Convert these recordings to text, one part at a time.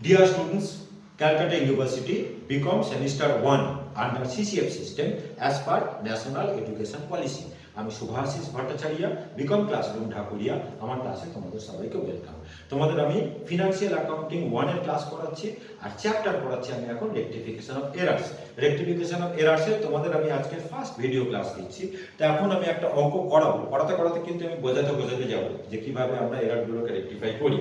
Dear students, Calcutta University BCom Semester 1 under CCF system as per National Education Policy. আমি Shubhashis Bhattacharya BCom classroom Dhakuria আমার ক্লাসে তোমাদের সবাইকে welcome. তোমাদের আমি ফিনান্সিয়াল অ্যাকাউন্টিং 1 এর ক্লাস করাচ্ছি আর চ্যাপ্টার পড়াচ্ছি আমি এখন rectification of errors. Rectification of এরার্সে তোমাদের আমি আজকে ফার্স্ট ভিডিও ক্লাস দিচ্ছি। তো এখন আমি একটা অঙ্ক করাবো, করাতে কিন্তু আমি বোঝাতে যাব যে কিভাবে আমরা এরারগুলোকে রেকটিফাই করি।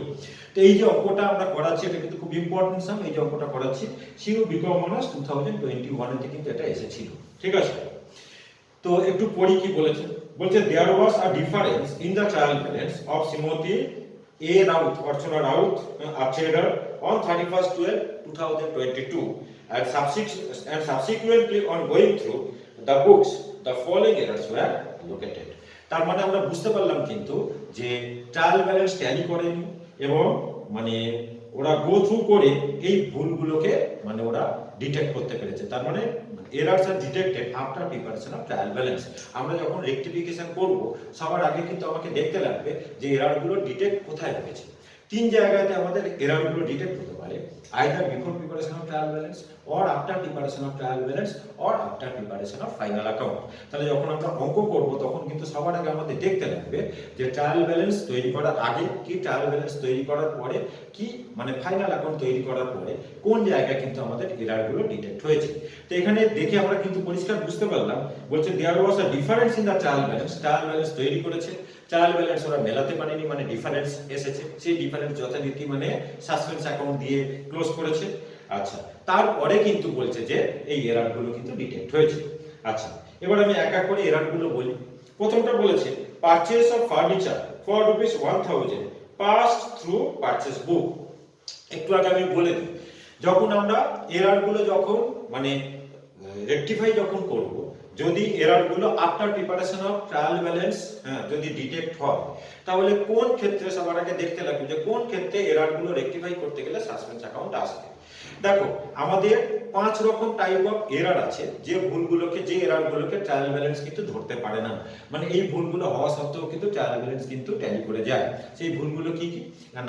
তো এই যে অঙ্কটা আমরা করাচ্ছি এটা কিন্তু খুব ইম্পর্টেন্ট সাম। এই যে অঙ্কটা করাচ্ছি সিইউ বিকম অনার্স 2021 এ কিন্তু এটা এসেছিল, ঠিক আছে? তো একটু পড়ি কি বলেছে। বলছে there was a difference in the trial balance of Shrimati A Raut, Archana Raut, a trader on 31/12/2022 and subsequently on going through the books the following errors were located. তার মানে আমরা বুঝতে পারলাম কিন্তু যে ট্রায়াল ব্যালেন্স ট্যালি করেনি এবং মানে ওরা গো থ্রু করে এই ভুলগুলোকে মানে ওরা ডিটেক্ট করতে পেরেছে। তার মানে errors are detected after preparation of trial balance. আমরা যখন রেকটিফিকেশন করব সবার আগে কিন্তু আমাকে দেখতে লাগবে যে এরারগুলো ডিটেক্ট কোথায় হয়েছে। তিন জায়গাতে আমাদের এরারগুলো ডিটেক্ট হতে পারে, either before preparation of trial balance or after preparation of trial balance or after preparation of final account. তাহলে যখন আমরা অঙ্ক করব তখন কিন্তু সবার আগে আমাদের দেখতে লাগবে যে ট্রায়াল ব্যালেন্স তৈরি করার আগে কি, ট্রায়াল ব্যালেন্স তৈরি করার পরে কি, মানে ফাইনাল অ্যাকাউন্ট তৈরি করার পরে কোন জায়গায় কিন্তু আমাদের এরারগুলো ডিটেক্ট হয়েছে। তো এখানে দেখে আমরা কিন্তু পরিষ্কার বুঝতে পারলাম। বলছে there was a difference in the trial balance. Trial balance তৈরি করেছে, ট্রায়াল ব্যালেন্স ওরা মেলাতে পারেনি, মানে ডিফারেন্স এসেছে। সেই ডিফারেন্স যথারীতি মানে সাসপেন্স অ্যাকাউন্ট দিয়ে ক্লোজ করেছে। আচ্ছা, তারপরে কিন্তু বলছে যে এই এরারগুলো কিন্তু ডিটেক্ট হয়েছে। আচ্ছা, এবার আমি এক এক করে এরারগুলো বলি। প্রথমটা বলেছে purchase of furniture for ₹1000 passed through purchase book. একটু আগে আমি বলে দিই, যখন আমরা এরারগুলো যখন মানে রেকটিফাই যখন করব, যদি এরারগুলো after preparation of trial balance যদি ডিটেক্ট হয় তাহলে কোন ক্ষেত্রে সবার আগে দেখতে লাগবে যে কোন ক্ষেত্রে এরারগুলো রেকটিফাই করতে গেলে সাসপেন্স অ্যাকাউন্ট আসবে। দেখো আমাদের 5 রকম টাইপ অফ এরার আছে, যে ভুলগুলোকে যে এরারগুলোকে ট্রায়াল ব্যালেন্স কিন্তু ধরতে পারে না। মানে এই ভুলগুলো হওয়া সত্ত্বেও কিন্তু ট্রায়াল ব্যালেন্স কিন্তু ট্যালি করে যায়। সেই ভুলগুলো কি কি?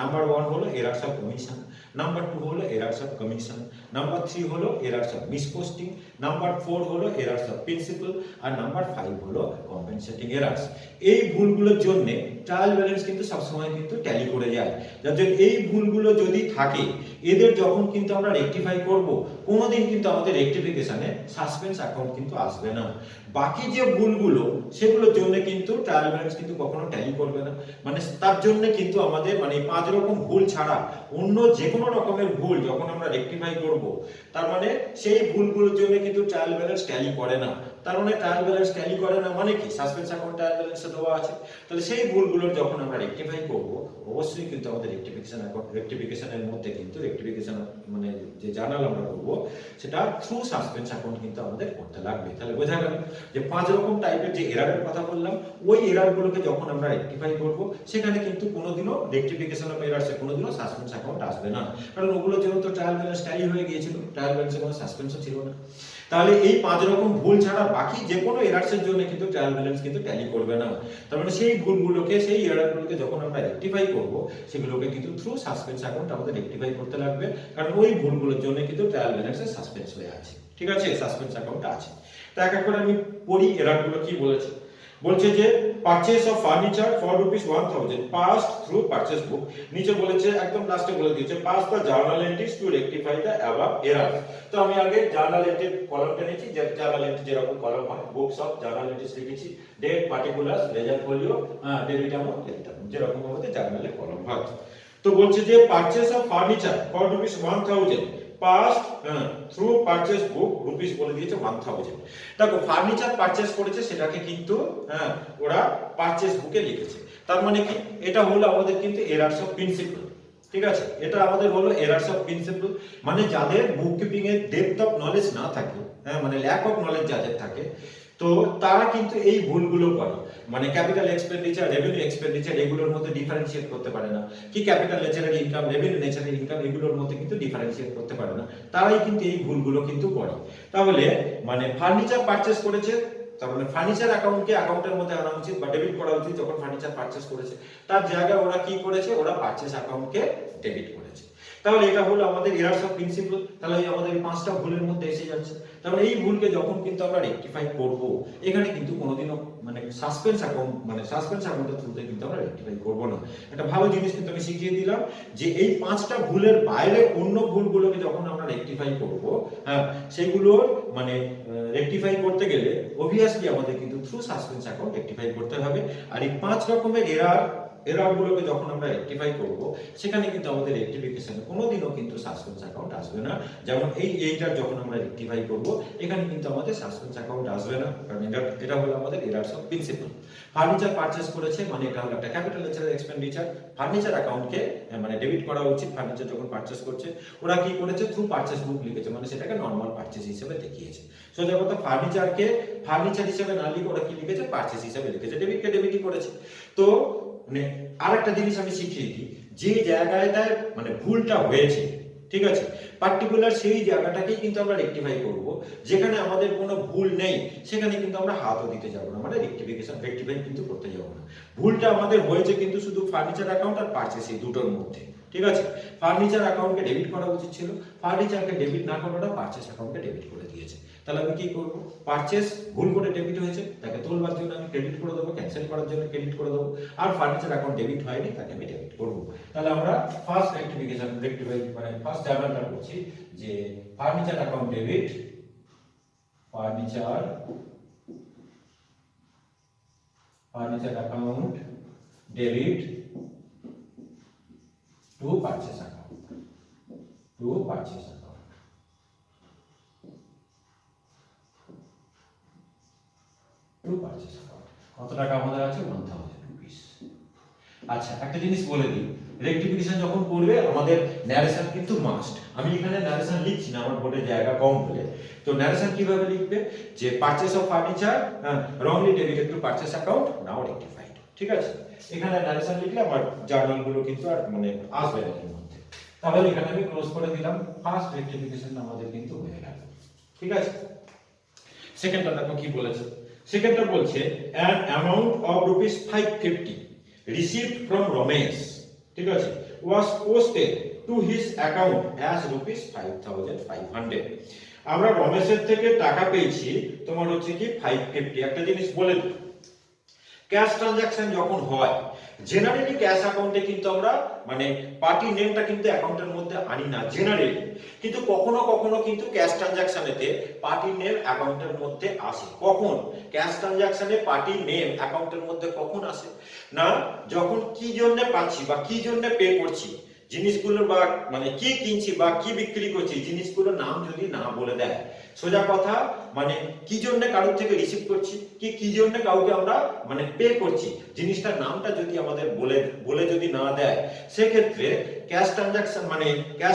নাম্বার 1 হলো এরারস অফ কমিশন, নাম্বার 2 হলো এরারস অফ কমিশন, নাম্বার 3 হলো এরারস অফ মিসপোস্টিং, নাম্বার 4 হলো এরারস অফ প্রিন্সিপাল আর নাম্বার 5 হলো কম্পেনসেটিং এরারস। এই ভুলগুলোর জন্য ট্রায়াল ব্যালেন্স কিন্তু সবসময় কিন্তু ট্যালি করে যায়। যাতে এই ভুলগুলো যদি থাকে এদের যখন কিন্তু আমরা রেকটিফাই করব কোনোদিন কিন্তু আমাদের রেকটিফিকেশনে সাসপেন্স অ্যাকাউন্ট কিন্তু আসবে না। বাকি যে ভুলগুলো সেগুলোর জন্য কিন্তু ট্রায়াল ব্যালেন্স কিন্তু কখনো ট্যালি করবে না। মানে তার জন্য কিন্তু আমাদের মানে 5 রকম ভুল ছাড়া অন্য যে কোনো রকমের ভুল যখন আমরা রেকটিফাই করব তার মানে সেই ভুলগুলোর জন্য কিন্তু ট্রায়াল ব্যালেন্স ট্যালি করে না। তার মানে ট্রায়াল ব্যালেন্স ট্যালি করে না মানে কি, সাসপেন্স অ্যাকাউন্ট ট্রায়াল ব্যালেন্সে দেওয়া আছে। তাহলে সেই ভুলগুলোর যখন আমরা রেকটিফাই করব অবশ্যই কিন্তু আমাদের রেকটিফিকেশন অ্যাকাউন্ট রেকটিফিকেশনের মধ্যে কিন্তু রেকটিফিকেশন মানে যে জার্নাল আমরা করব সেটা থ্রু সাসপেন্স অ্যাকাউন্ট কিন্তু আমাদের করতে লাগবে। তাহলে বোঝা গেল যে 5 রকম টাইপের যে এরারের কথা বললাম ওই এরারগুলোকে যখন আমরা রেকটিফাই করব সেখানে কিন্তু কোনোদিনও রেকটিফিকেশন অফ এরারসে কোনোদিনও সাসপেন্স অ্যাকাউন্ট আসবে না, কারণ ওগুলোর জন্য তো ট্রায়াল ব্যালেন্স ট্যালি হয়ে গিয়েছিল, ট্রায়াল ব্যালেন্সে কোনো সাসপেন্সও ছিল না। তাহলে এই 5 রকম ভুল ছাড়া বাকি যে কোনো এরারসের জন্য কিন্তু ট্রায়াল ব্যালেন্স কিন্তু ট্যালি করবে না। তার মানে সেই ভুলগুলোকে সেই এরারগুলোকে যখন আমরা রেকটিফাই করব সেগুলোকে কিন্তু থ্রু সাসপেন্স অ্যাকাউন্ট আমাদের রেকটিফাই করতে লাগবে, কারণ ওই ভুলগুলোর জন্য কিন্তু ট্রায়াল ব্যালেন্সে সাসপেন্স হয়ে আছে। ঠিক আছে, সাসপেন্স অ্যাকাউন্ট আছে। তো এক এক করে আমি পড়ি এরারগুলো কি বলেছে। বলছে যে purchase of furniture for ₹1000 passed through purchase book. নিচে বলেছে একদম লাস্টে বলে দিয়েছে pass the journal entries to rectify the above error. তো আমি আগে জার্নাল এন্ট্রির কলামটা নিয়েছি, যে জার্নাল এন্ট্রি যেরকম কলাম হয় বুকস অফ জার্নাল এন্ট্রিজ লিখেছি, date, particulars, ledger folio, debit amount, যেরকম আমাদের জার্নালে কলাম হয়। তো বলছে যে purchase of furniture for ₹1000 passed through purchase book rupees বলে দিয়েছে 1000। দেখো ফার্নিচার পারচেজ করেছে সেটাকে কিন্তু ওরা পারচেজ বুকে লিখেছে। তার মানে কি, এটা হলো আমাদের কিন্তু এরারস অফ প্রিন্সিপাল। ঠিক আছে, এটা আমাদের হলো এরারস অফ প্রিন্সিপাল। মানে যাদের বুক কিপিং এর ডেপথ অফ নলেজ না থাকে, মানে ল্যাক অফ নলেজ যাদের থাকে, তো তারা কিন্তু এই ভুলগুলো করে। মানে ক্যাপিটাল এক্সপেন্ডিচার, রেভিনিউ এক্সপেন্ডিচার এগুলোর মধ্যে ডিফারেন্সিয়েট করতে পারে না, কি capital natural income, revenue natural income এগুলোর মধ্যে কিন্তু ডিফারেন্সিয়েট করতে পারে না। তারাই কিন্তু এই ভুলগুলো কিন্তু করে। তাহলে মানে ফার্নিচার পারচেজ করেছে, তার মানে ফার্নিচার অ্যাকাউন্টকে অ্যাকাউন্টের মধ্যে আনা উচিত বা ডেবিট করা উচিত। যখন ফার্নিচার পারচেজ করেছে তার জায়গায় ওরা কি করেছে, ওরা পারচেজ অ্যাকাউন্টকে ডেবিট করেছে। তাহলে এটা হলো আমাদের এরারস অফ প্রিন্সিপাল। তাহলে আমাদের এই 5টা ভুলের মধ্যে এসে যাচ্ছে। তাহলে এই ভুলকে যখন কিন্তু আমরা রেকটিফাই করব, এখানে কিন্তু কোনোদিনও মানে সাসপেন্স অ্যাকাউন্টের থ্রুতে কিন্তু আমরা রেকটিফাই করব না। একটা ভালো জিনিস কিন্তু আমি শিখিয়ে দিলাম যে এই 5টা ভুলের বাইরে অন্য ভুলগুলোকে যখন আমরা রেকটিফাই করব, হ্যাঁ, সেগুলোর মানে রেকটিফাই করতে গেলে অবভিয়াসলি আমাদের কিন্তু থ্রু সাসপেন্স অ্যাকাউন্ট রেকটিফাই করতে হবে। আর এই 5 রকমের এররগুলোকে যখন আমরা রেকটিফাই করব, সেখানে কিন্তু আমাদের রেকটিফিকেশনে কোনোদিনও কিন্তু সাসপেন্স অ্যাকাউন্ট আসবে না। যেমন এইটার যখন আমরা রেকটিফাই করব, এখানে কিন্তু আমাদের সাসপেন্স অ্যাকাউন্ট আসবে না, কারণ এটা হলো আমাদের এরারস অফ প্রিন্সিপাল। ফার্নিচার পারচেজ করেছে মানে এটা হলো একটা ক্যাপিটাল নেচারের এক্সপেন্ডিচার। ফার্নিচার অ্যাকাউন্টকে মানে ডেবিট করা উচিত। ফার্নিচার যখন পারচেজ করছে, ওরা কি করেছে, থ্রু পারচেজ বুক লিখেছে, মানে সেটাকে নরমাল পারচেজ হিসেবে দেখিয়েছে। সোজা কথা, ফার্নিচারকে ফার্নিচার হিসেবে না লিখে ওরা কি লিখেছে, পারচেজ হিসেবে লিখেছে, ডেবিটকে ডেবিটই করেছে। তো মানে আরেকটা জিনিস আমি শিখিয়ে দিই, যে জায়গাটায় মানে ভুলটা হয়েছে, ঠিক আছে, পার্টিকুলার সেই জায়গাটাকেই কিন্তু আমরা রেকটিফাই করব। যেখানে আমাদের কোনো ভুল নেই সেখানে কিন্তু আমরা হাতও দিতে যাব না, মানে রেকটিফাই কিন্তু করতে যাব না। ভুলটা আমাদের হয়েছে কিন্তু শুধু ফার্নিচার অ্যাকাউন্ট আর পারচেজ, এই দুটোর মধ্যে, ঠিক আছে। ফার্নিচার অ্যাকাউন্টকে ডেবিট করা উচিত ছিল, ফার্নিচারকে ডেবিট না করে ওরা পারচেজ অ্যাকাউন্টকে ডেবিট করে দিয়েছে। তাহলে আমি কি করব, পারচেজ ভুল করে ডেবিট হয়েছে, তাকে তোলবার জন্য আমি ক্রেডিট করে দেবো, ক্যান্সেল করার জন্য ক্রেডিট করে দেবো। আর ফার্নিচার অ্যাকাউন্ট ডেবিট হয়নি, তাকে আমি ডেবিট করব। তাহলে আমরা ফার্স্ট রেকটিফাই মানে ফার্স্ট জার্নালটা করছি যে furniture account debit, furniture account debit two purchase account, কত টাকা আমাদের আছে, 1000 রুপিস। আচ্ছা, একটা জিনিস বলে দিই, রেকটিফিকেশন যখন করবে আমাদের ন্যারেশন কিন্তু মাস্ট। আমি এখানে ন্যারেশন লিখছি না, আমার বোর্ডে জায়গা কম বলে। তো ন্যারেশন কিভাবে লিখবে, যে purchase of furniture wrongly debited two purchase account now rectified, ঠিক আছে। এখানে ন্যারেশন লিখলে আমার জার্নাল গুলো কিন্তু আর মানে আসবে না এর মধ্যে। তাহলে এখানে আমি ক্লোজ করে দিলাম, ফার্স্ট রেকটিফিকেশন আমাদের কিন্তু হয়ে গেল, ঠিক আছে। সেকেন্ডটা দেখো কি বলেছে। সেকেন্ডটা বলছে an amount of rupees 550 received from Ramesh, ঠিক আছে, was posted to his account as rupees 5500। আমরা রমেশের থেকে টাকা পেয়েছি তোমার হচ্ছে কি 550। একটা জিনিস বলে দিই, ক্যাশ ট্রানজাকশন যখন হয়, জেনারেলি ক্যাশ অ্যাকাউন্টে কিন্তু আমরা মানে পার্টি নেমটা কিন্তু অ্যাকাউন্টের মধ্যে আনি না জেনারেলি, কিন্তু কখনো কখনো কিন্তু ক্যাশ ট্রানজাকশনেতে পার্টি নেম অ্যাকাউন্টের মধ্যে আসে। কখন ক্যাশ ট্রানজাকশনে পার্টি নেম অ্যাকাউন্টের মধ্যে কখন আসে না, যখন কি জন্য পাচ্ছি বা কি জন্য পে করছি জিনিসগুলো, বা মানে কি কিনছি বা কি বিক্রি করছি, জিনিসগুলোর নাম যদি না বলে দেয়। সোজা কথা, মানে কি জন্য কারোর থেকে রিসিভ করছি, কি জন্য কাউকে আমরা মানে পে করছি, জিনিসটার নামটা যদি আমাদের বলে যদি না দেয়, সেক্ষেত্রে ক্যাশ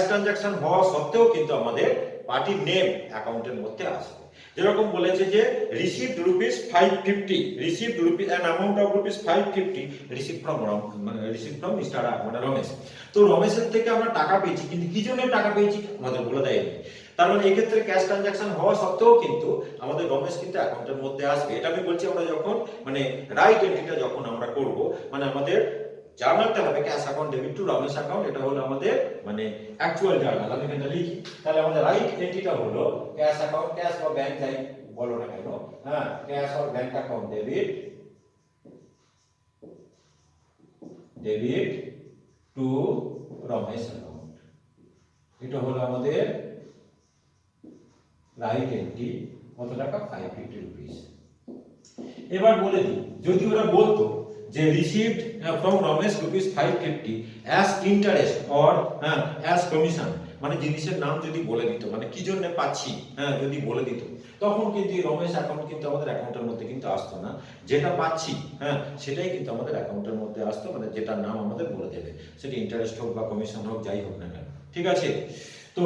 ট্রানজাকশন হওয়া সত্ত্বেও কিন্তু আমাদের পার্টি নেম অ্যাকাউন্টের মধ্যে আসবে। যেরকম বলেছে যে received rupees 550, received rupees an amount of rupees 550 receive from mister মানে রমেশ। তো রমেশের থেকে আমরা টাকা পেয়েছি, কিন্তু কি জন্য টাকা পেয়েছি আমাদের বলে দেয়নি। তার মানে এক্ষেত্রে ক্যাশ ট্রানজাকশন হওয়া সত্ত্বেও কিন্তু আমাদের রমেশ কিন্তু অ্যাকাউন্টের মধ্যে আসবে। এটা আমি বলছি আমরা যখন মানে রাইট এন্ট্রিটা যখন আমরা করব, মানে আমাদের জার্নালটা হবে cash account debit two Ramesh account, এটা হলো আমাদের মানে অ্যাকচুয়াল জার্নাল। আমি এখানে লিখি, তাহলে আমাদের রাইট এন্ট্রিটা হলো ক্যাশ অ্যাকাউন্ট, ক্যাশ বা ব্যাংক যাই বলো না কেন, হ্যাঁ, cash or bank account debit two Ramesh account, এটা হলো আমাদের রাইট এন্ট্রি। কত টাকা, 550 রুপিস। এবার বলে দিই, যদি ওরা বলতো যে received from Ramesh rupees 550 as interest or as commission, মানে জিনিসের নাম যদি বলে দিত, মানে কি জন্য পাচ্ছি, হ্যাঁ, যদি বলে দিত, তখন কিন্তু রমেশ অ্যাকাউন্ট কিন্তু আমাদের অ্যাকাউন্টের মধ্যে কিন্তু আসতো না। যেটা পাচ্ছি, হ্যাঁ, সেটাই কিন্তু আমাদের অ্যাকাউন্টের মধ্যে আসতো, মানে যেটার নাম আমাদের বলে দেবে, সেটা ইন্টারেস্ট হোক বা কমিশন হোক, যাই হোক না কেন, ঠিক আছে। তো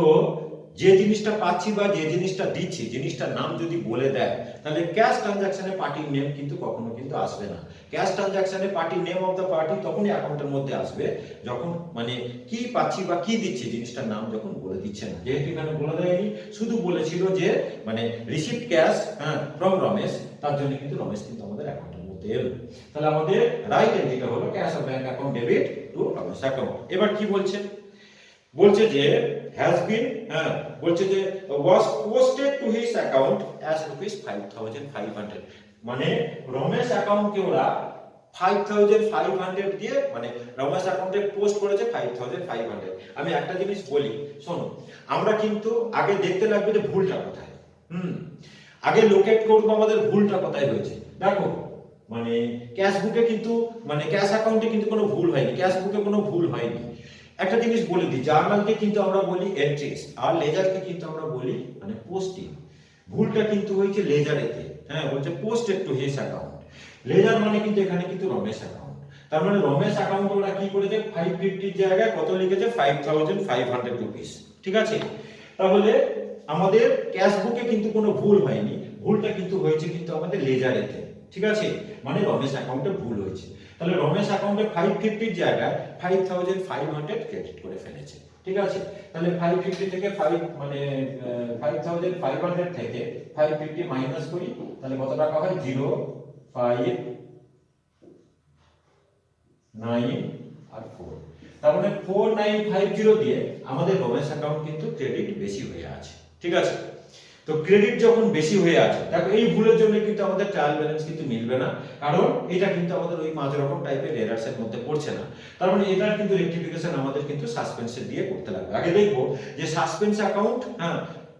যে জিনিসটা পাচ্ছি বা যে জিনিসটা দিচ্ছি, জিনিসটার নাম যদি বলে দেয়, তাহলে ক্যাশ ট্রানজাকশনে পার্টির নেম কিন্তু কখনো কিন্তু আসবে না। ক্যাশ ট্রানজাকশনে পার্টির নেম অফ দ্য পার্টি তখনই অ্যাকাউন্টের মধ্যে আসবে যখন মানে কি পাচ্ছি বা কি দিচ্ছি জিনিসটার নাম যখন বলে দিচ্ছে না। যেহেতু এখানে বলে দেয়নি, শুধু বলেছিল যে মানে রিসিভ ক্যাশ ফ্রম রমেশ, তার জন্য কিন্তু রমেশ কিন্তু আমাদের অ্যাকাউন্টের মধ্যে এলো। তাহলে আমাদের রাইট এন্ট্রিটা হলো cash of bank account debit two Ramesh account. এবার কি বলছে, বলছে যে হ্যাজ বিন, হ্যাঁ বলছে যে was posted to his account as ₹5,500, মানে রমেশ অ্যাকাউন্টকে ওরা 5,500 দিয়ে, মানে রমেশ অ্যাকাউন্টে পোস্ট করেছে 5,500। আমি একটা জিনিস বলি, শোনো, আমরা কিন্তু আগে দেখতে লাগবে যে ভুলটা কোথায়। আগে লোকেট করবো আমাদের ভুলটা কোথায় হয়েছে। দেখো, মানে ক্যাশ বুকে কিন্তু, মানে ক্যাশ অ্যাকাউন্টে কিন্তু কোনো ভুল হয়নি, ক্যাশ বুকে কোনো ভুল হয়নি। একটা জিনিস বলে দিই, জার্নালকে কিন্তু আমরা বলি এন্ট্রিস, আর লেজারকে কিন্তু আমরা বলি মানে পোস্টিং। ভুলটা কিন্তু হয়েছে লেজারেতে, হ্যাঁ বলছে posted to his account. Ledger মানে কিন্তু এখানে কিন্তু রমেশ অ্যাকাউন্ট, তার মানে রমেশ অ্যাকাউন্ট ওরা কি করেছে 550 এর জায়গায় কত লিখেছে 5,500 রুপিস। ঠিক আছে, তাহলে আমাদের ক্যাশ বুকে কিন্তু কোনো ভুল হয়নি, ভুলটা কিন্তু হয়েছে কিন্তু আমাদের লেজারেতে। ঠিক আছে, মানে রমেশ অ্যাকাউন্টে ভুল হয়েছে, তাহলে রমেশ অ্যাকাউন্টে 550 এর জায়গায় 5,500 ক্রেডিট করে ফেলেছে। ঠিক আছে, তাহলে 550 থেকে 5 মানে 5,500 থেকে 550 মাইনাস করি, তাহলে কত টাকা হয় 0,5,9 আর 4, তার মানে 4,950 দিয়ে আমাদের রমেশ অ্যাকাউন্ট কিন্তু ক্রেডিট বেশি হয়ে আছে। ঠিক আছে, তো ক্রেডিট যখন বেশি হয়ে আছে, দেখো এই ভুলের জন্য কিন্তু আমাদের ট্রায়াল ব্যালেন্স কিন্তু মিলবে না, কারণ এটা কিন্তু আমাদের ওই 5 রকম টাইপের এরারস এর মধ্যে পড়ছে না। তার মানে এটার কিন্তু রেকটিফিকেশন আমাদের কিন্তু সাসপেন্সে দিয়ে করতে লাগবে। আগে দেখবো যে সাসপেন্স অ্যাকাউন্ট, হ্যাঁ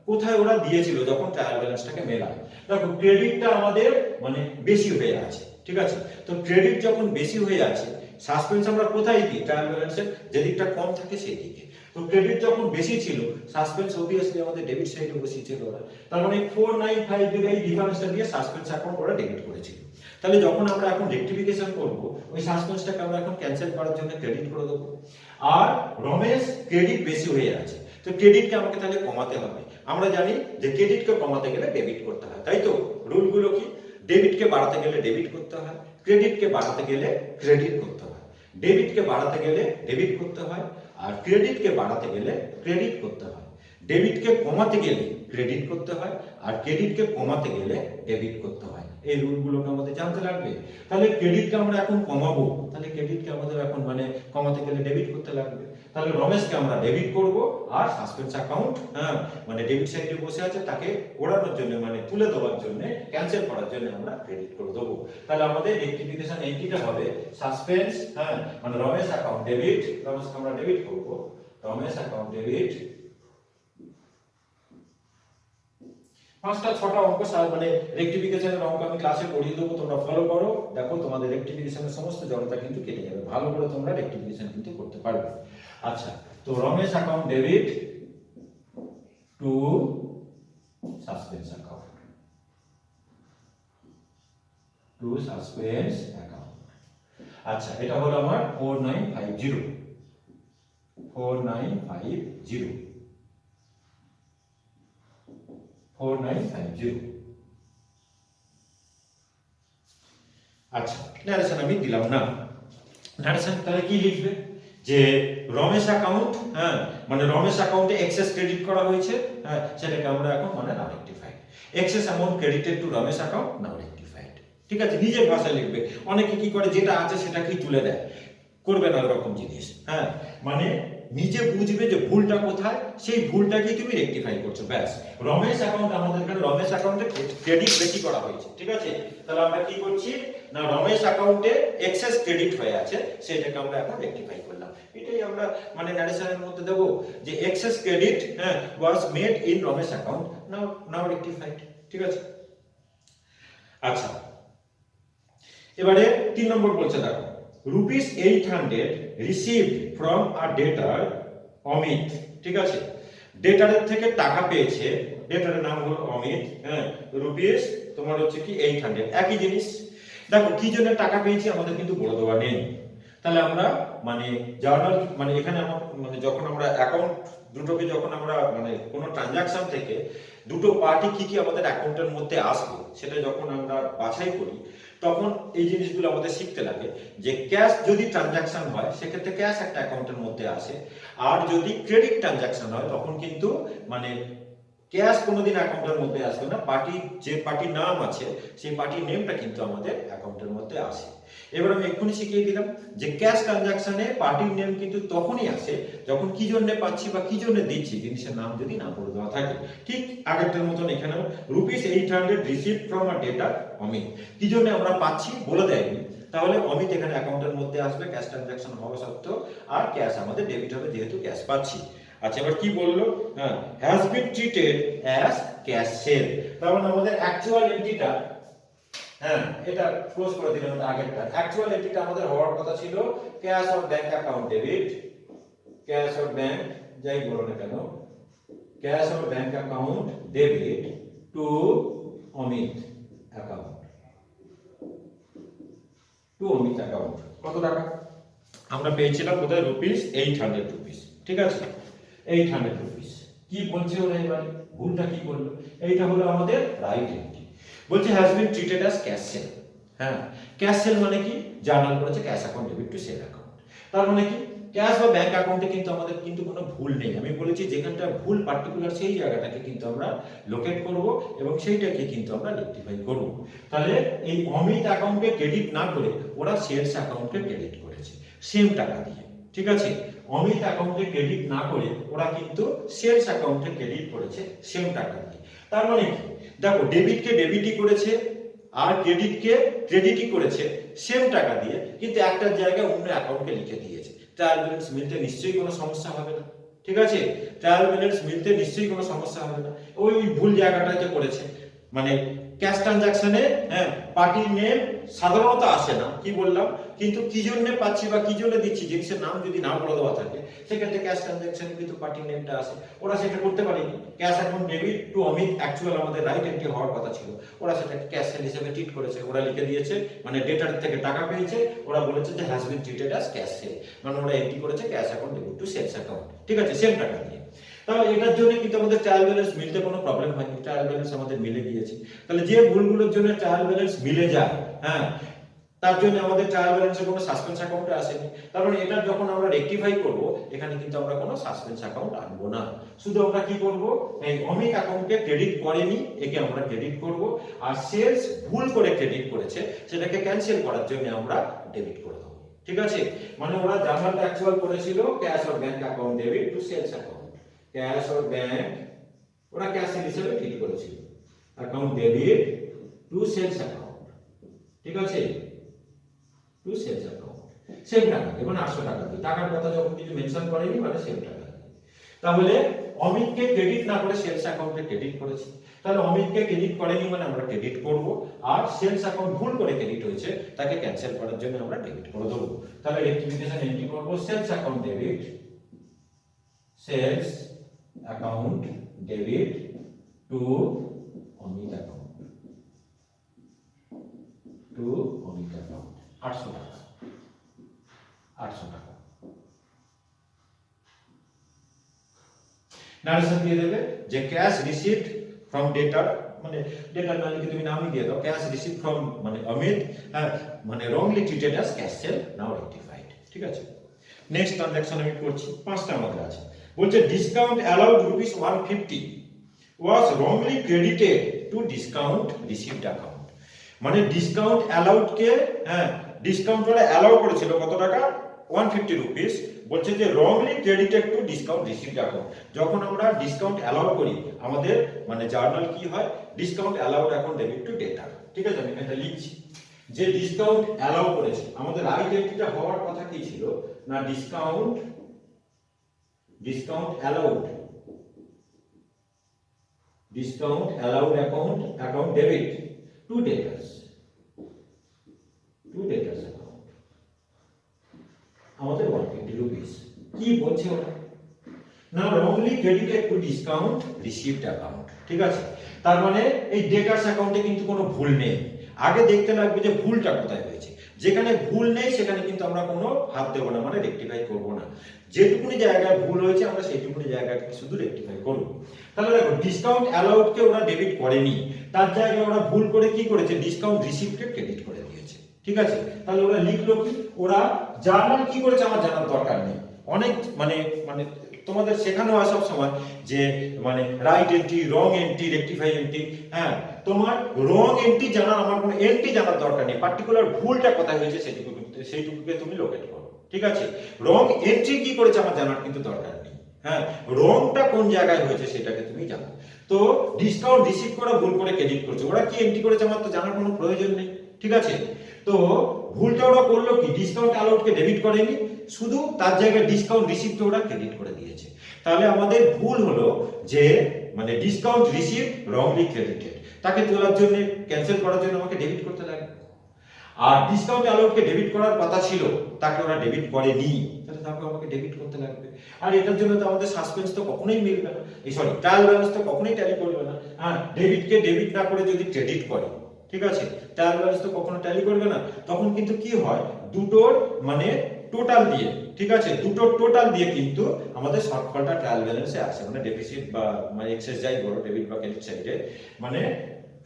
কোথায় ওরা দিয়েছিল যখন ট্রায়াল ব্যালেন্সটাকে মেলায়। দেখো ক্রেডিটটা আমাদের মানে বেশি হয়ে আছে। ঠিক আছে, তো ক্রেডিট যখন বেশি হয়ে আছে, সাসপেন্স আমরা কোথায় দিই ট্রায়াল ব্যালেন্সের যেদিকটা কম থাকে সেই দিকে। তো ক্রেডিট যখন বেশি ছিল, সাসপেন্স অবভিয়াসলি আমাদের ডেবিট সাইডে বসিয়েছিল ওরা, তার মানে 4,950 এই ডিফারেন্সটা দিয়ে সাসপেন্স অ্যাকাউন্ট ওরা ডেবিট করেছিল। তাহলে যখন আমরা এখন রেকটিফিকেশন করব, ওই সাসপেন্সটাকে আমরা এখন ক্যান্সেল করার জন্য ক্রেডিট করে দেবো। আর রমেশ ক্রেডিট বেশি হয়ে আছে, তো ক্রেডিটকে আমাকে তাহলে কমাতে হবে। আমরা জানি যে ক্রেডিটকে কমাতে গেলে ডেবিট করতে হয়, তাই তো? রুলগুলো কি? ডেবিটকে বাড়াতে গেলে ডেবিট করতে হয়, ক্রেডিটকে বাড়াতে গেলে ক্রেডিট করতে হয়। ডেবিটকে বাড়াতে গেলে ডেবিট করতে হয়, আর ক্রেডিটকে বাড়াতে গেলে ক্রেডিট করতে হয়। ডেবিটকে কমাতে গেলে ক্রেডিট করতে হয়, আর ক্রেডিটকে কমাতে গেলে ডেবিট করতে হয়। এই রুলগুলোকে আমাদের জানতে লাগবে। তাহলে ক্রেডিটকে আমরা এখন কমাবো, তাহলে ক্রেডিটকে আমাদের এখন মানে কমাতে গেলে ডেবিট করতে লাগবে। তাহলে রমেশকে আমরা ডেবিট করব, আর সাসপেন্স অ্যাকাউন্ট, হ্যাঁ মানে ডেবিট সাইডে বসে আছে তাকে ওড়ানোর জন্য, মানে তুলে দেওয়ার জন্য, ক্যান্সেল করার জন্য আমরা ক্রেডিট করে দেবো। তাহলে আমাদের রেকটিফিকেশন এইটিটা হবে সাসপেন্স, হ্যাঁ মানে রমেশ অ্যাকাউন্ট ডেবিট, রমেশকে আমরা ডেবিট করব, রমেশ অ্যাকাউন্ট ডেবিট। 5টা 6টা অঙ্ক মানে রেকটিফিকেশনের অঙ্ক আমি ক্লাসে পড়িয়ে দেবো, তোমরা ফলো করো, দেখো তোমাদের রেকটিফিকেশনের সমস্ত জড়তা কিন্তু কেটে যাবে, ভালো করে তোমরা রেকটিফিকেশন কিন্তু করতে পারবে। আচ্ছা, তো Ramesh account debit to suspense account, to suspense account. আচ্ছা, এটা হলো আমার 4950, 4950, 4950। আচ্ছা, নারেশন আমি দিলাম না। নারেশন তাহলে কি লিখবে যে রমেশ অ্যাকাউন্ট, হ্যাঁ মানে রমেশ অ্যাকাউন্টে এক্সেস ক্রেডিট করা হয়েছে, হ্যাঁ সেটাকে আমরা এখন মানে now rectified. Excess amount credited to Ramesh account now rectified. ঠিক আছে, নিজের ভাষায় লিখবে। অনেকে কি করে যেটা আছে সেটাকেই তুলে দেয়, করবে না ওরকম জিনিস। হ্যাঁ মানে নিজে বুঝবে যে ভুলটা কোথায়, সেই ভুলটাকে তুমি রেকটিফাই করছো, ব্যাস। রমেশ অ্যাকাউন্ট, আমাদের এখানে রমেশ অ্যাকাউন্টে ক্রেডিট বেশি করা হয়েছে। ঠিক আছে, তাহলে আমরা কি করছি না, রমেশ অ্যাকাউন্টে এক্সেস ক্রেডিট হয়ে আছে, সেটাকে আমরা এখন রেকটিফাই করলাম। এটাই আমরা মানে ন্যারেশনের মধ্যে দেব যে এক্সেস ক্রেডিট, হ্যাঁ was made in Ramesh account, now rectified. ঠিক আছে, আচ্ছা এবারে 3 নম্বর বলছে, দেখো ₹800 রিসিভড ফ্রম আ ডেটার অমিত। ঠিক আছে, ডেটারের থেকে টাকা পেয়েছে, ডেটারের নাম হলো অমিত, হ্যাঁ রুপিস তোমার হচ্ছে কি 800, একই জিনিস। দেখো কি জন্য টাকা পেয়েছি আমাদের কিন্তু বলে দেওয়া নেই, তাহলে আমরা মানে জার্নাল মানে এখানে আমার মানে যখন আমরা অ্যাকাউন্ট দুটোকে যখন আমরা মানে কোনো ট্রানজাকশন থেকে দুটো পার্টি কি কি আমাদের অ্যাকাউন্টের মধ্যে আসবে সেটা যখন আমরা বাছাই করি, তখন এই জিনিসগুলো আমাদের শিখতে লাগে যে ক্যাশ যদি ট্রানজাকশন হয় সেক্ষেত্রে ক্যাশ একটা অ্যাকাউন্টের মধ্যে আসে, আর যদি ক্রেডিট ট্রানজাকশন হয় তখন কিন্তু মানে ক্যাশ কোনোদিন অ্যাকাউন্টের মধ্যে আসবে না, পার্টি যে পার্টির নাম আছে সেই পার্টির নেমটা কিন্তু আমাদের অ্যাকাউন্টের মধ্যে আসে। এবার আমি এক্ষুনি শিখিয়ে দিলাম যে ক্যাশ ট্রানজাকশনে পার্টির নেম কিন্তু তখনই আসে যখন কি জন্য পাচ্ছি বা কি জন্য দিচ্ছি জিনিসের নাম যদি না বলে দেওয়া থাকে। ঠিক আগেরটার মতন এখানেও ₹800 রিসিভড ফ্রম আ ডেটার অমিত, কি জন্য আমরা পাচ্ছি বলে দেয়নি, তাহলে অমিত এখানে অ্যাকাউন্টের মধ্যে আসবে ক্যাশ ট্রানজাকশন হওয়া সত্ত্বেও, আর ক্যাশ আমাদের ডেবিট হবে যেহেতু ক্যাশ পাচ্ছি। আচ্ছা এবার কি বললো, হ্যাঁ has been treated as cash sell, তার মানে আমাদের অ্যাকচুয়াল এন্ট্রিটা, হ্যাঁ এটা ক্লোজ করে দিলাম, এটা আগেরটা। অ্যাকচুয়াল এন্ট্রিটা আমাদের হওয়ার কথা ছিল cash or bank account debit, cash or bank যাই বলো না কেন, cash or bank account debit to Amit account, to Amit account. কত টাকা আমরা পেয়েছিলাম? বোধহয় ₹800, ঠিক আছে, ₹800। কি বলছে ওরা এবার, ভুলটা কি করলো? এইটা হলো আমাদের রাইট এন্ট্রি। বলছে has been treated as cash sale. হ্যাঁ, ক্যাশ সেল মানে কি? জার্নাল করেছে cash account debit to sale account. তার মানে কি? ক্যাশ বা ব্যাংক অ্যাকাউন্টে কিন্তু আমাদের কিন্তু কোনো ভুল নেই। আমি বলেছি যেখানটা ভুল পার্টিকুলার সেই জায়গাটাকে কিন্তু আমরা লোকেট করব এবং সেইটাকে কিন্তু আমরা রেকটিফাই করব। তাহলে এই অমিত অ্যাকাউন্টে ক্রেডিট না করে ওরা সেলস অ্যাকাউন্টে ক্রেডিট করেছে সেম টাকা দিয়ে, ঠিক আছে। অমিত অ্যাকাউন্টে ক্রেডিট না করে ওরা কিন্তু সেলস অ্যাকাউন্টে ক্রেডিট করেছে সেম টাকা দিয়ে। তার মানে কি? দেখো, ডেবিটকে ডেবিটই করেছে আর ক্রেডিটকে ক্রেডিটই করেছে সেম টাকা দিয়ে, কিন্তু একটা জায়গায় অন্য অ্যাকাউন্টে লিখে দিয়েছে। ট্রায়াল ব্যালেন্স মিলতে নিশ্চয়ই কোনো সমস্যা হবে না, ঠিক আছে। ট্রায়াল ব্যালেন্স মিলতে নিশ্চয়ই কোনো সমস্যা হবে না। ওই ভুল জায়গাটাতে করেছে, মানে ক্যাশ ট্রানজাকশনে হ্যাঁ পার্টির নেম সাধারণত আসে না, কি বললাম, কিন্তু কি জন্য পাচ্ছি বা কি জন্য দিচ্ছি জিনিসের নাম যদি না বলে দেওয়া থাকে সেক্ষেত্রে ক্যাশ ট্রানজাকশনে কিন্তু পার্টির নেমটা আসে। ওরা সেটা করতে পারেনি। Cash account debit to Amit actual আমাদের রাইট এন্ট্রি হওয়ার কথা ছিল, ওরা সেটাকে ক্যাশ সেল হিসেবে ট্রিট করেছে। ওরা লিখে দিয়েছে, মানে ডেটার থেকে টাকা পেয়েছে, ওরা বলেছে যে has been treated as cash sale, মানে ওরা এন্ট্রি করেছে cash account debit to sales account, ঠিক আছে, সেম টাকা দিয়ে। তাহলে এটার জন্য কিন্তু আমাদের ট্রায়াল ব্যালেন্স মিলতে কোনো প্রবলেম হয়নি, ট্রায়াল ব্যালেন্স আমাদের মিলে গিয়েছে। তাহলে যে ভুলগুলোর জন্য ট্রায়াল ব্যালেন্স মিলে যায়, হ্যাঁ, তার জন্য আমাদের ট্রায়াল ব্যালেন্সে কোনো সাসপেন্স অ্যাকাউন্টে আসেনি। তার মানে এটা যখন আমরা রেকটিফাই করব, এখানে কিন্তু আমরা কোনো সাসপেন্স অ্যাকাউন্ট আনবো না। শুধু আমরা কি করব, এই অমিত অ্যাকাউন্টকে ক্রেডিট করেনি, একে আমরা ক্রেডিট করব, আর সেলস ভুল করে ক্রেডিট করেছে সেটাকে ক্যান্সেল করার জন্য আমরা ডেবিট করে দেবো, ঠিক আছে। মানে ওরা জার্নালটা অ্যাকচুয়াল করেছিল cash or bank account debit to sales account, cash or bank ওরা ক্যাশ হিসেবে ট্রিট করেছিল, account debit to sales account, ঠিক আছে, টু সেলস অ্যাকাউন্ট সেম টাকা, এবং 800 টাকা দিয়ে। টাকার কথা যখন কিছু মেনশন করেনি, মানে সেম টাকা। তাহলে অমিতকে ক্রেডিট না করে সেলস অ্যাকাউন্টে ক্রেডিট করেছি। তাহলে অমিতকে ক্রেডিট করেনি মানে আমরা ক্রেডিট করব, আর সেলস অ্যাকাউন্ট ভুল করে ক্রেডিট হয়েছে তাকে ক্যান্সেল করার জন্য আমরা ডেবিট করে দেবো। তাহলে রেক্টিফিকেশন এন্ট্রি করব sales account debit, sales account debit to Amit account, to Amit account 800 টাকা, 800 টাকা। নারেশন দিয়ে দেবে যে ক্যাশ রিসিভড ফ্রম ডেটার, মানে ডেটার না লিখে তুমি নামই দিয়ে দাও, ক্যাশ রিসিভড ফ্রম মানে অমিত, মানে wrongly treated as cash sale, now rectified, ঠিক আছে। নেক্সট ট্রানজাকশন আমি করছি, 5টা আমাদের আছে। বলছে discount allowed ₹150 was wrongly credited to discount received account, মানে ডিসকাউন্ট অ্যালাউড কে, হ্যাঁ ডিসকাউন্ট ওরা অ্যালাউ করেছিল কত টাকা, ₹150, বলছে যে wrongly credited two discount received account. যখন আমরা ডিসকাউন্ট অ্যালাউ করি আমাদের মানে জার্নাল কি হয়, discount allowed account debit two data, ঠিক আছে। আমি এটা লিখছি যে ডিসকাউন্ট অ্যালাউ করেছে, আমাদের রাইট এন্ট্রিটা হওয়ার কথা কি ছিল না, discount allowed, discount allowed account debit to debtors account, আমাদের ₹150। কি বলছে ওরা না, wrongly credited to discount received account, ঠিক আছে। তার মানে এই ডেটার্স অ্যাকাউন্টে কিন্তু কোনো ভুল নেই। আগে দেখতে লাগবে যে ভুলটা কোথায় হয়েছে, যেখানে ভুল নেই সেখানে কিন্তু আমরা কোনো হাত দেবো না, মানে রেকটিফাই করব না। যেটুকুনি জায়গায় ভুল হয়েছে আমরা সেইটুকুনি জায়গাটাকে শুধু রেকটিফাই করব। তাহলে দেখো ডিসকাউন্ট অ্যালাউড কে ওরা ডেবিট করেনি, তার জায়গায় ওরা ভুল করে কি করেছে, ডিসকাউন্ট রিসিভডকে ক্রেডিট করে দিয়েছে, ঠিক আছে। তাহলে ওরা লিখলো কি, ওরা জার্নাল কি করেছে আমার জানার দরকার নেই, অনেক মানে মানে তোমাদের শেখানো হয় সব সময় যে মানে রাইট এন্ট্রি, রং এন্ট্রি, রেকটিফাই এন্ট্রি। হ্যাঁ, তোমার রং এন্ট্রি জানার আমার কোনো এন্ট্রি জানার দরকার নেই, পার্টিকুলার ভুলটা কোথায় হয়েছে সেইটুকুকে তুমি লোকেট করো, ঠিক আছে। রং এন্ট্রি কি করেছে আমার জানার কিন্তু দরকার নেই। হ্যাঁ, রংটা কোন জায়গায় হয়েছে সেটাকে তুমি জানো। তো ডিসকাউন্ট রিসিভ করা ভুল করে ক্রেডিট করছে, ওরা কি এন্ট্রি করেছে আমার তো জানার কোনো প্রয়োজন নেই, ঠিক আছে। তো ভুলটা ওরা করলো কি, ডিসকাউন্ট অ্যালাউডকে ডেবিট করেনি, শুধু তার জায়গায় ডিসকাউন্ট রিসিভকে ওরা ক্রেডিট করে দিয়েছে। তাহলে আমাদের ভুল হলো যে মানে ডিসকাউন্ট রিসিভ রংলি ক্রেডিটেড, তাকে তোলার জন্য ক্যান্সেল করার জন্য আমাকে ডেবিট করতে লাগবে। আর ডিসকাউন্ট অ্যালাউডকে ডেবিট করার কথা ছিল, তাকে ওরা ডেবিট করেনি, তাহলে তাকে আমাকে ডেবিট করতে লাগবে। আর এটার জন্য তো আমাদের সাসপেন্স তো কখনোই মিলবে না, সরি ট্রায়াল ব্যালেন্স তো কখনোই ট্যালি করবে না। হ্যাঁ, ডেবিটকে ডেবিট না করে যদি ক্রেডিট করে, ঠিক আছে, ট্রায়াল ব্যালেন্স তো কখনো ট্যালি করবে না। তখন কিন্তু কি হয়, দুটোর মানে টোটাল দিয়ে, ঠিক আছে, দুটোর টোটাল দিয়ে কিন্তু আমাদের শর্টফলটা ট্রায়াল ব্যালেন্সে আসে, মানে ডেফিসিট বা মানে এক্সেস যাই বড় ডেবিট বা ক্রেডিট সাইডে, মানে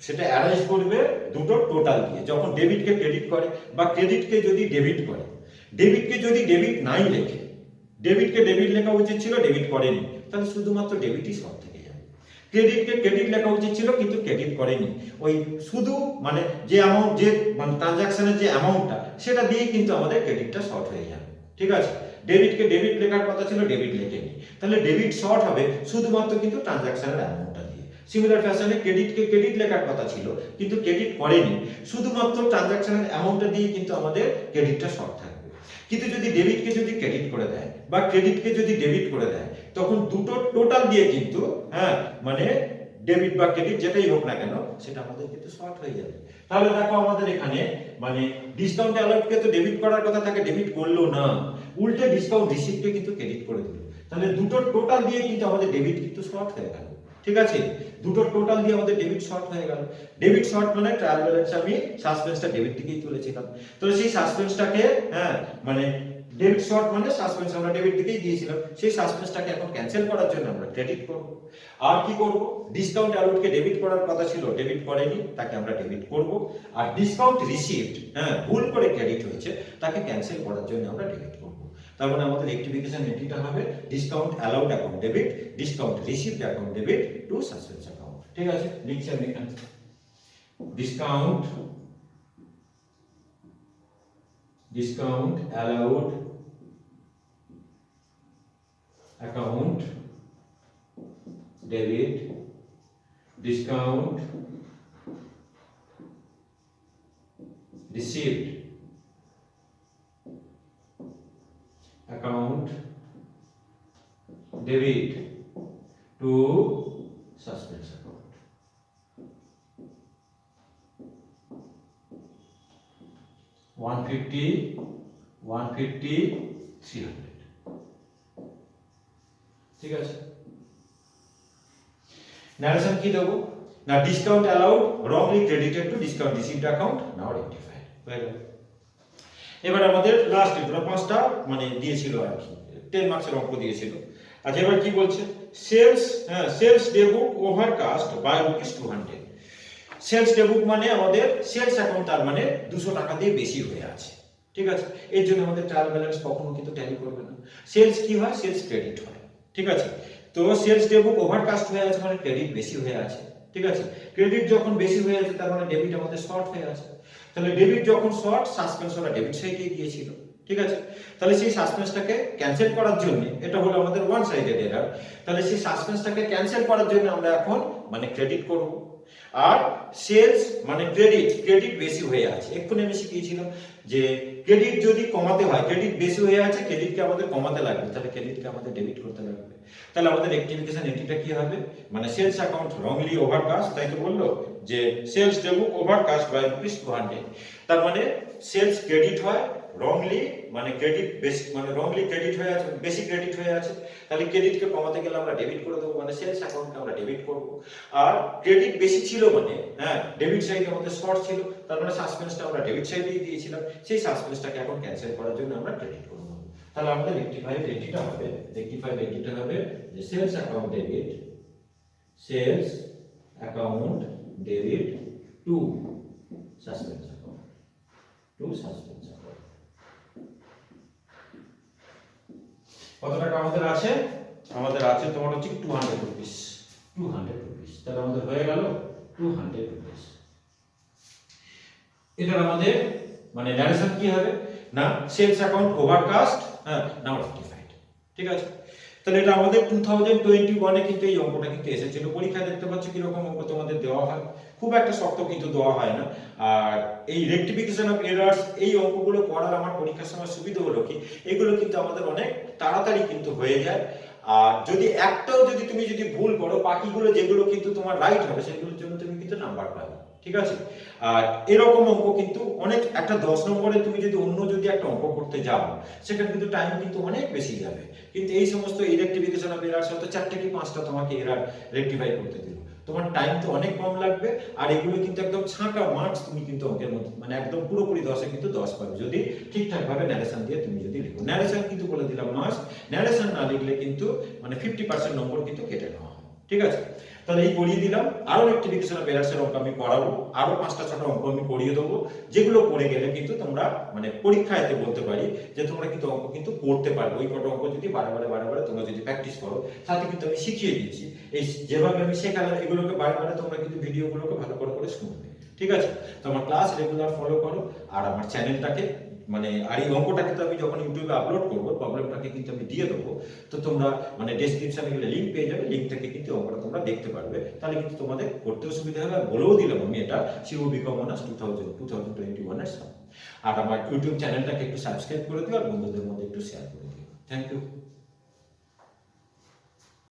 সেটা অ্যারেঞ্জ করবে দুটোর টোটাল দিয়ে। যখন ডেবিটকে ক্রেডিট করে বা ক্রেডিটকে যদি ডেবিট করে, ডেবিটকে যদি ডেবিট নাই লেখে, ডেবিটকে ডেবিট লেখা উচিত ছিল, ডেবিট করেনি, তাহলে শুধুমাত্র ডেবিটই শর্ট থেকে যাবে। ক্রেডিটকে ক্রেডিট লেখা উচিত ছিল কিন্তু ক্রেডিট করেনি, ওই শুধু মানে যে অ্যামাউন্ট, যে মানে ট্রানজাকশনের যে অ্যামাউন্টটা সেটা দিয়ে কিন্তু আমাদের ক্রেডিটটা শর্ট হয়ে যাবে, ঠিক আছে। ডেবিটকে ডেবিট লেখার কথা ছিল, ডেবিট লেখেনি, তাহলে ডেবিট শর্ট হবে শুধুমাত্র কিন্তু ট্রানজাকশনের অ্যামাউন্টটা দিয়ে। সিমিলার ফ্যাশনে ক্রেডিটকে ক্রেডিট লেখার কথা ছিল কিন্তু ক্রেডিট করেনি, শুধুমাত্র ট্রানজাকশনের অ্যামাউন্টটা দিয়ে কিন্তু আমাদের ক্রেডিটটা শর্ট থাকবে। কিন্তু যদি ডেবিটকে যদি ক্রেডিট করে দেয় বা ক্রেডিটকে যদি ডেবিট করে দেয়, তখন দুটো টোটাল দিয়ে কিন্তু হ্যাঁ মানে ডেবিট বা ক্রেডিট যেটাই হোক না কেন সেটা আমাদের কিন্তু শর্ট হয়ে যাবে। তাহলে দেখো আমাদের এখানে মানে ডিসকাউন্ট অ্যালাউডকে তো ডেবিট করার কথা, তাকে ডেবিট করলো না, উল্টে ডিসকাউন্ট রিসিপ্টকে কিন্তু ক্রেডিট করে দিল। তাহলে দুটোর টোটাল দিয়ে কিন্তু আমাদের ডেবিট কিন্তু শর্ট হয়ে গেল, ঠিক আছে। দুটোর টোটাল দিয়ে আমাদের ডেবিট শর্ট হয়ে গেল। ডেবিট শর্ট মানে ট্রায়াল ব্যালেন্সে আমি সাসপেন্সটা ডেবিট দিকেই তুলেছিলাম, তো সেই সাসপেন্সটাকে হ্যাঁ মানে ডেবিট শর্ট মানে সাসপেন্স আমরা ডেবিট দিকেই দিয়েছিলাম, সেই সাসপেন্সটাকে এখন ক্যান্সেল করার জন্য আমরা ক্রেডিট করব। আর কি করব, ডিসকাউন্ট অ্যালাউডকে ডেবিট করার কথা ছিল, ডেবিট করেনি, তাকে আমরা ডেবিট করব। আর ডিসকাউন্ট রিসিভড হ্যাঁ ভুল করে ক্রেডিট হয়েছে, তাকে ক্যান্সেল করার জন্য আমরা ডেবিট করব। তার মানে আমাদের রেক্টিফিকেশন এন্ট্রিটা হবে discount allowed account debit, discount received account debit to suspense account, ঠিক আছে। লিখছি আমি এখানে discount allowed account debit, discount received account debit to suspense account. 150, 150, 300, ঠিক আছে। ন্যারেশন কি দেবো না, discount allowed wrongly credited two discount received account নাও রেক্টিফাইড হয়ে গেল। এবার আমাদের লাস্ট এগুলো পাঁচটা মানে দিয়েছিল আর কি, 10 মার্কসের অঙ্ক দিয়েছিল। আচ্ছা এবার কি বলছে, sales sales day book overcast by ₹200। Sales day book মানে আমাদের সেলস অ্যাকাউন্ট, তার মানে 200 টাকা দিয়ে বেশি হয়ে আছে, ঠিক আছে। এর জন্য আমাদের ট্রায়াল ব্যালেন্স কখনো কিন্তু ট্যালি করবে না। সেলস কি হয়, সেলস ক্রেডিট হয়, ঠিক আছে। তো সেলস ডেবুক ওভারকাস্ট হয়ে আছে মানে ক্রেডিট বেশি হয়ে আছে, ঠিক আছে। ক্রেডিট যখন বেশি হয়ে আছে তার মানে ডেবিট আমাদের শর্ট হয়ে আছে। তাহলে ডেবিট যখন শর্ট, সাসপেন্স ওরা ডেবিট সাইডে দিয়েছিল, ঠিক আছে। তাহলে সেই সাসপেন্সটাকে ক্যান্সেল করার জন্য, এটা হলো আমাদের ওয়ান সাইডেড এরর, তাহলে সেই সাসপেন্সটাকে ক্যান্সেল করার জন্য আমরা এখন মানে ক্রেডিট করব। আর সেলস মানে ক্রেডিট বেশি হয়ে আছে, এক্ষুনি আমি শিখিয়েছিলাম যে ক্রেডিট যদি কমাতে হয়, ক্রেডিট বেশি হয়ে আছে, ক্রেডিটকে আমাদের কমাতে লাগবে, তাহলে ক্রেডিটকে আমাদের ডেবিট করতে লাগবে। তাহলে আমাদের রেক্টিফিকেশন এন্ট্রিটা কি হবে, মানে সেলস অ্যাকাউন্ট রংলি ওভারকাস্ট, তাই তো বললো যে সেলস ডেবুক ওভারকাস্ট বাই ₹200। তার মানে সেলস ক্রেডিট হয় রংলি, মানে ক্রেডিট বেশি, মানে রংলি ক্রেডিট হয়ে আছে, বেশি ক্রেডিট হয়ে আছে, তাহলে ক্রেডিটকে কমাতে গেলে আমরা ডেবিট করে দেবো, মানে সেলস অ্যাকাউন্টকে আমরা ডেবিট করব। আর ক্রেডিট বেশি ছিল মানে হ্যাঁ ডেবিট সাইডে আমাদের শর্ট ছিল, তার মানে সাসপেন্সটা আমরা ডেবিট সাইডেই দিয়েছিলাম, সেই সাসপেন্সটাকে এখন ক্যান্সেল করার জন্য আমরা ক্রেডিট করব। তাহলে আমাদের রেক্টিফাইড এন্ট্রিটা হবে যে sales account debit to suspense account, কত টাকা আমাদের আছে আমাদের আছে তোমার হচ্ছে 200 রুপিস, 200 রুপিস, তাহলে আমাদের হয়ে গেল 200 রুপিস। এটার আমাদের মানে ন্যারেশন কি হবে না সেলস অ্যাকাউন্ট ওভারকাস্ট, হ্যাঁ, নাও রেকটিফাইড। ঠিক আছে, তাহলে এটা আমাদের 2021 এ কিন্তু এই অঙ্কটা কিন্তু এসেছিল। পরীক্ষায় দেখতে পাচ্ছ কি রকম অঙ্ক তোমাদের দেওয়া হয়, খুব একটা শক্ত কিন্তু দেওয়া হয় না। আর এই রেকটিফিকেশন অফ এরার্স এই অঙ্কগুলো করার আমার পরীক্ষার সময় সুবিধা হলো কি, এগুলো কিন্তু আমাদের অনেক তাড়াতাড়ি কিন্তু হয়ে যায়। আর যদি একটাও তুমি যদি ভুল করো, বাকিগুলো যেগুলো কিন্তু তোমার রাইট হবে সেগুলোর জন্য তুমি কিন্তু নাম্বার পাবে। ঠিক আছে, আর এরকম অঙ্ক কিন্তু অনেক, একটা 10 নম্বরে তুমি যদি অন্য একটা অঙ্ক করতে যাও সেখানে কিন্তু টাইম কিন্তু অনেক বেশি যাবে। কিন্তু এই সমস্ত এই রেকটিফিকেশন অফ এরার্স হয়তো 4টে কি 5টা তোমাকে এরার রেকটিফাই করতে দিল, তোমার টাইম তো অনেক কম লাগবে। আর এগুলো কিন্তু একদম ছাঁকা মার্কস তুমি কিন্তু অঙ্কের মধ্যে মানে একদম পুরোপুরি 10-এ কিন্তু 10 পাবে যদি ঠিকঠাক ভাবে ন্যারেশন দিয়ে তুমি যদি লিখো। ন্যারেশন কিন্তু বলে দিলাম মাস্ট, ন্যারেশন না লিখলে কিন্তু মানে 50% নম্বর কিন্তু কেটে নেওয়া হয়। ঠিক আছে, তাহলে এই করিয়ে দিলাম। আরো রেকটিফিকেশন অফ এরার্সের অঙ্ক আমি করাবো, আরো 5টা 6টা অঙ্ক আমি করিয়ে দেবো, যেগুলো করে গেলে কিন্তু তোমরা মানে পরীক্ষাতে বলতে পারি যে তোমরা কিন্তু অঙ্ক কিন্তু করতে পারবে। ওই কটা অঙ্ক যদি বারে বারে তোমরা যদি প্র্যাকটিস করো, সাথে কিন্তু আমি শিখিয়ে দিয়েছি এই যেভাবে আমি শেখালাম এগুলোকে বারে তোমরা কিন্তু ভিডিওগুলোকে ভালো করে শুনবে। ঠিক আছে, তো আমার ক্লাস রেগুলার ফলো করো, আর আমার চ্যানেলটাকে মানে আর এই অঙ্কটাকে তো আমি যখন ইউটিউবে আপলোড করবো প্রবলেমটাকে কিন্তু আমি দিয়ে দেবো, তো তোমরা মানে ডেসক্রিপশনে গেলে লিংক পেয়ে যাবে, লিংক থেকে কিন্তু অঙ্কটা তোমরা দেখতে পারবে, তাহলে কিন্তু তোমাদের করতেও সুবিধা হবে। আর বলেও দিলাম আমি এটা শিবু বিকম অনার্স 2021 এর সাথে। আর আমার ইউটিউব চ্যানেলটাকে একটু সাবস্ক্রাইব করে দিও আর বন্ধুদের মধ্যে একটু শেয়ার করে দিও। Thank you.